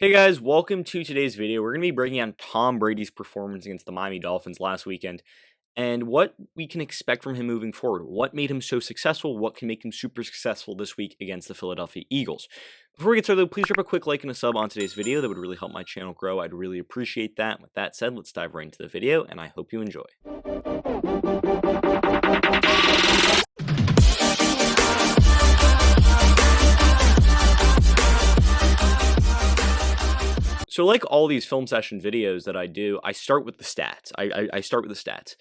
Hey guys, welcome to today's video. We're going to be breaking down Tom Brady's performance against the Miami Dolphins last weekend and what we can expect from him moving forward. What made him so successful? What can make him super successful this week against the Philadelphia Eagles? Before we get started, though, please drop a quick like and a sub on today's video. That would really help my channel grow. I'd really appreciate that. With that said, let's dive right into the video, and I hope you enjoy. So like all these film session videos that I do, I start with the stats. I start with the stats.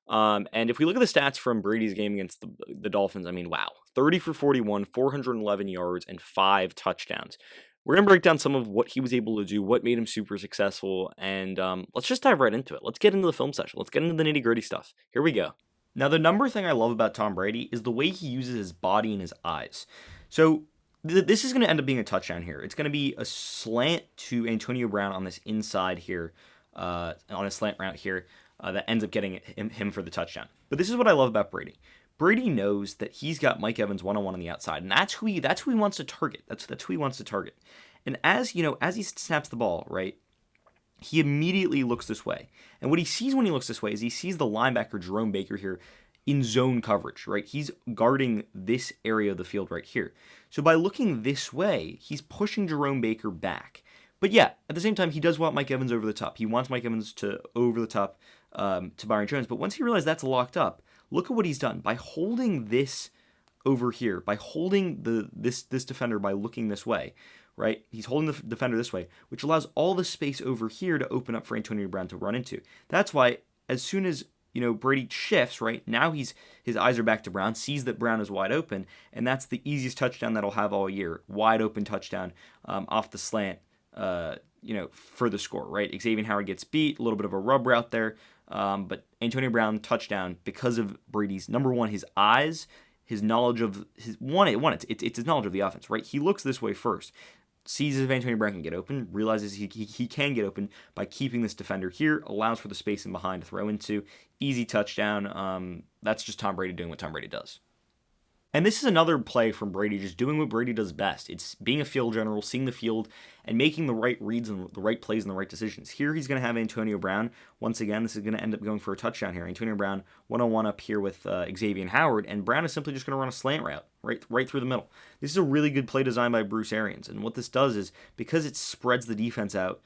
And if we look at the stats from Brady's game against the Dolphins, I mean, wow. 30 for 41, 411 yards, and 5 touchdowns. We're going to break down some of what he was able to do, what made him super successful, and let's just dive right into it. Let's get into the film session. Let's get into the nitty-gritty stuff. Here we go. Now, the number thing I love about Tom Brady is the way he uses his body and his eyes. So this is going to end up being a touchdown here. It's going to be a slant to Antonio Brown on this inside here, on a slant route here, that ends up getting him for the touchdown. But this is what I love about Brady. Brady knows that he's got Mike Evans one-on-one on the outside, and that's who he wants to target. That's who he wants to target. And as he snaps the ball, right, he immediately looks this way. And what he sees when he looks this way is he sees the linebacker Jerome Baker here in zone coverage, right? He's guarding this area of the field right here. So by looking this way, he's pushing Jerome Baker back. But yeah, at the same time, he does want Mike Evans over the top. He wants Mike Evans to over the top to Byron Jones. But once he realized that's locked up, look at what he's done. By holding this over here, by holding this defender by looking this way, right? He's holding the defender this way, which allows all the space over here to open up for Antonio Brown to run into. That's why as soon as Brady shifts, right? Now his eyes are back to Brown, sees that Brown is wide open, and that's the easiest touchdown that he'll have all year. Wide open touchdown off the slant, for the score, right? Xavier Howard gets beat, a little bit of a rub route there, but Antonio Brown touchdown because of Brady's, number one, his eyes, his knowledge of it's his knowledge of the offense, right? He looks this way first. Sees if Antonio Brown can get open, realizes he can get open by keeping this defender here, allows for the space in behind to throw into. Easy touchdown. That's just Tom Brady doing what Tom Brady does. And this is another play from Brady, just doing what Brady does best. It's being a field general, seeing the field, and making the right reads and the right plays and the right decisions. Here he's going to have Antonio Brown. Once again, this is going to end up going for a touchdown here. Antonio Brown one-on-one up here with Xavier Howard, and Brown is simply just going to run a slant route right through the middle. This is a really good play design by Bruce Arians, and what this does is, because it spreads the defense out,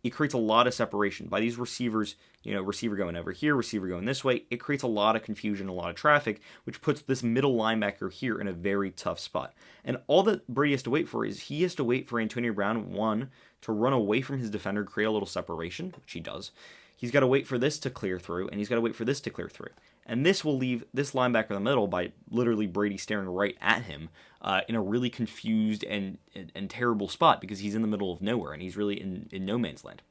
it creates a lot of separation by these receivers, receiver going over here, receiver going this way. It creates a lot of confusion, a lot of traffic, which puts this middle linebacker here in a very tough spot. And all that Brady has to wait for is he has to wait for Antonio Brown, one, to run away from his defender, create a little separation, which he does. He's got to wait for this to clear through, and he's got to wait for this to clear through. And this will leave this linebacker in the middle by literally Brady staring right at him in a really confused and terrible spot because he's in the middle of nowhere, and he's really in no man's land.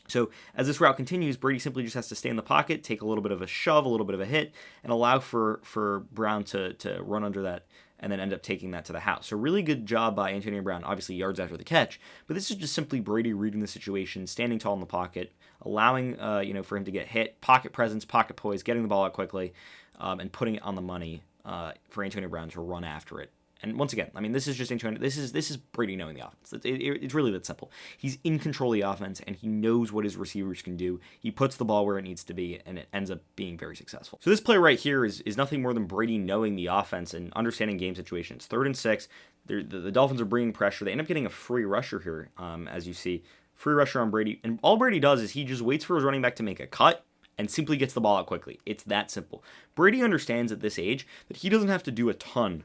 So as this route continues, Brady simply just has to stay in the pocket, take a little bit of a shove, a little bit of a hit, and allow for Brown to run under that and then end up taking that to the house. So really good job by Antonio Brown, obviously yards after the catch, but this is just simply Brady reading the situation, standing tall in the pocket, allowing for him to get hit, pocket presence, pocket poise, getting the ball out quickly, and putting it on the money for Antonio Brown to run after it. And once again, I mean, this is just Antonio. This is Brady knowing the offense. It's really that simple. He's in control of the offense, and he knows what his receivers can do. He puts the ball where it needs to be, and it ends up being very successful. So this play right here is nothing more than Brady knowing the offense and understanding game situations. 3rd and 6. The Dolphins are bringing pressure. They end up getting a free rusher here, as you see. Free rusher on Brady. And all Brady does is he just waits for his running back to make a cut and simply gets the ball out quickly. It's that simple. Brady understands at this age that he doesn't have to do a ton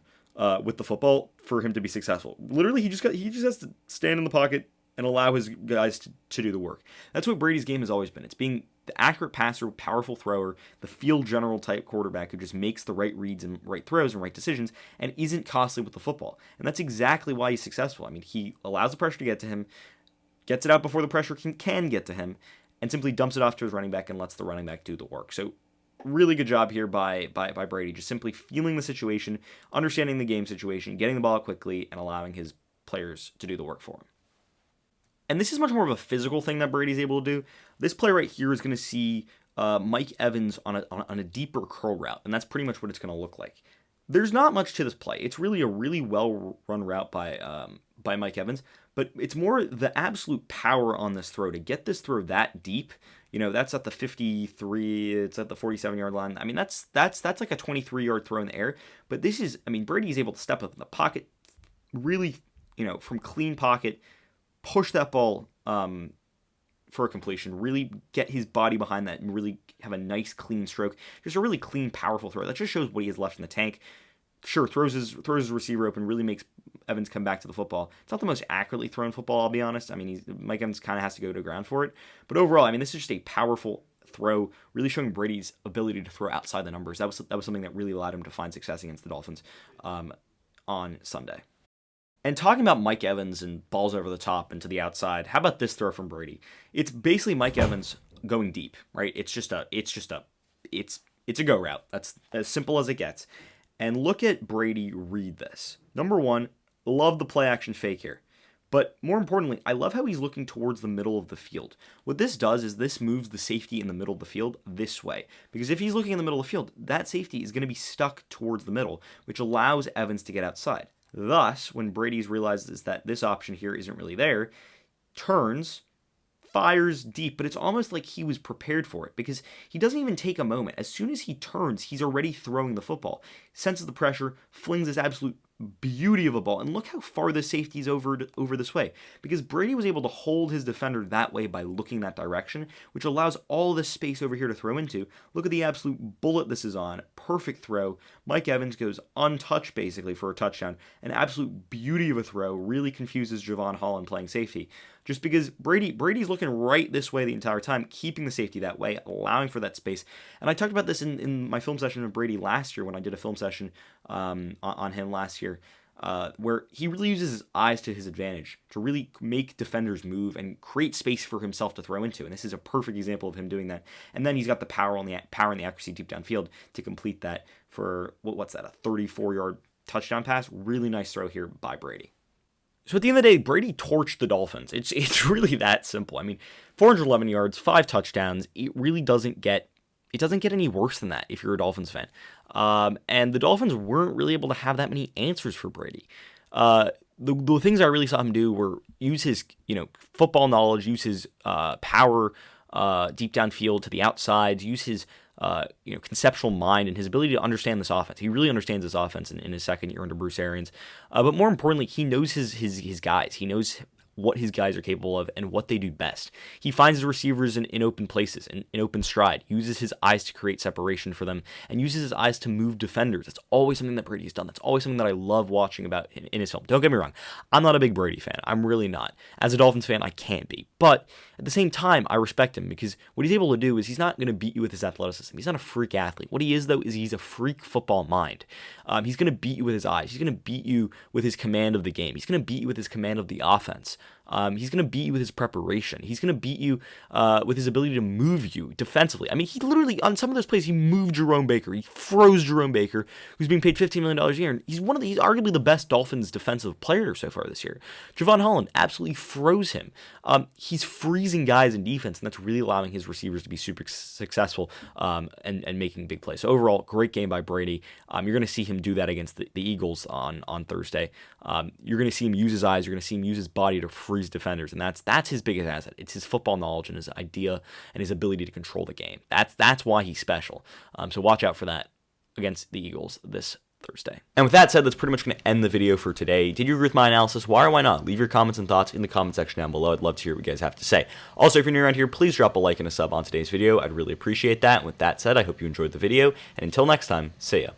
with the football for him to be successful. Literally, he just has to stand in the pocket and allow his guys to do the work. That's what Brady's game has always been. It's being the accurate passer, powerful thrower, the field general type quarterback who just makes the right reads and right throws and right decisions and isn't costly with the football. And that's exactly why he's successful. I mean, he allows the pressure to get to him, gets it out before the pressure can get to him, and simply dumps it off to his running back and lets the running back do the work. So really good job here by Brady, just simply feeling the situation, understanding the game situation, getting the ball out quickly, and allowing his players to do the work for him. And this is much more of a physical thing that Brady's able to do. This play right here is going to see Mike Evans on a deeper curl route, and that's pretty much what it's going to look like. There's not much to this play. It's really a really well-run route by Mike Evans, but it's more the absolute power on this throw to get this throw that deep. That's at the 53, it's at the 47-yard line. I mean, that's like a 23-yard throw in the air. But this is, Brady is able to step up in the pocket, really, from clean pocket, push that ball for a completion, really get his body behind that and really have a nice clean stroke. Just a really clean, powerful throw. That just shows what he has left in the tank. Sure, throws his receiver open, really makes Evans come back to the football. It's not the most accurately thrown football, I'll be honest. Mike Evans kind of has to go to ground for it. But overall, this is just a powerful throw, really showing Brady's ability to throw outside the numbers. That was something that really allowed him to find success against the Dolphins on Sunday. And talking about Mike Evans and balls over the top and to the outside, how about this throw from Brady? It's basically Mike Evans going deep, right? It's a go route. That's as simple as it gets. And look at Brady read this. Number one, love the play action fake here. But more importantly, I love how he's looking towards the middle of the field. What this does is this moves the safety in the middle of the field this way. Because if he's looking in the middle of the field, that safety is going to be stuck towards the middle, which allows Evans to get outside. Thus, when Brady's realizes that this option here isn't really there, turns, fires deep, but it's almost like he was prepared for it because he doesn't even take a moment. As soon as he turns, he's already throwing the football. Senses the pressure, flings this absolute beauty of a ball, and look how far the safety's over this way, because Brady was able to hold his defender that way by looking that direction, which allows all this space over here to throw into. Look at the absolute bullet this is on. Perfect throw. Mike Evans goes untouched basically for a touchdown. An absolute beauty of a throw. Really confuses Javon Holland playing safety. Just because Brady's looking right this way the entire time, keeping the safety that way, allowing for that space. And I talked about this in my film session of Brady last year when I did a film session on him last year, where he really uses his eyes to his advantage to really make defenders move and create space for himself to throw into. And this is a perfect example of him doing that. And then he's got the power and the accuracy deep downfield to complete that for, what's that, a 34-yard touchdown pass? Really nice throw here by Brady. So at the end of the day, Brady torched the Dolphins. It's really that simple. 411 yards, 5 touchdowns. It really doesn't get any worse than that if you're a Dolphins fan. And the Dolphins weren't really able to have that many answers for Brady. The things I really saw him do were use his football knowledge, use his power deep downfield to the outsides, use his conceptual mind and his ability to understand this offense. He really understands this offense in his second year under Bruce Arians. But more importantly, he knows his guys. He knows what his guys are capable of and what they do best. He finds his receivers in open places, in open stride, uses his eyes to create separation for them, and uses his eyes to move defenders. That's always something that Brady's done. That's always something that I love watching about in his film. Don't get me wrong. I'm not a big Brady fan. I'm really not. As a Dolphins fan, I can't be. But at the same time, I respect him because what he's able to do is he's not going to beat you with his athleticism. He's not a freak athlete. What he is, though, is he's a freak football mind. He's going to beat you with his eyes. He's going to beat you with his command of the game. He's going to beat you with his command of the offense. He's going to beat you with his preparation. He's going to beat you with his ability to move you defensively. He literally, on some of those plays, he moved Jerome Baker. He froze Jerome Baker, who's being paid $15 million a year. And he's arguably the best Dolphins defensive player so far this year. Javon Holland absolutely froze him. He's freezing guys in defense, and that's really allowing his receivers to be super successful and making big plays. So overall, great game by Brady. You're going to see him do that against the Eagles on Thursday. You're going to see him use his eyes. You're going to see him use his body to freeze defenders, and that's his biggest asset. It's his football knowledge and his idea and his ability to control the game. That's why he's special. So watch out for that against the Eagles this Thursday. And with that said, that's pretty much going to end the video for today. Did you agree with my analysis? Why or why not? Leave your comments and thoughts in the comment section down below. I'd love to hear what you guys have to say. Also, if you're new around here, please drop a like and a sub on today's video. I'd really appreciate that. And with that said, I hope you enjoyed the video. And until next time, see ya.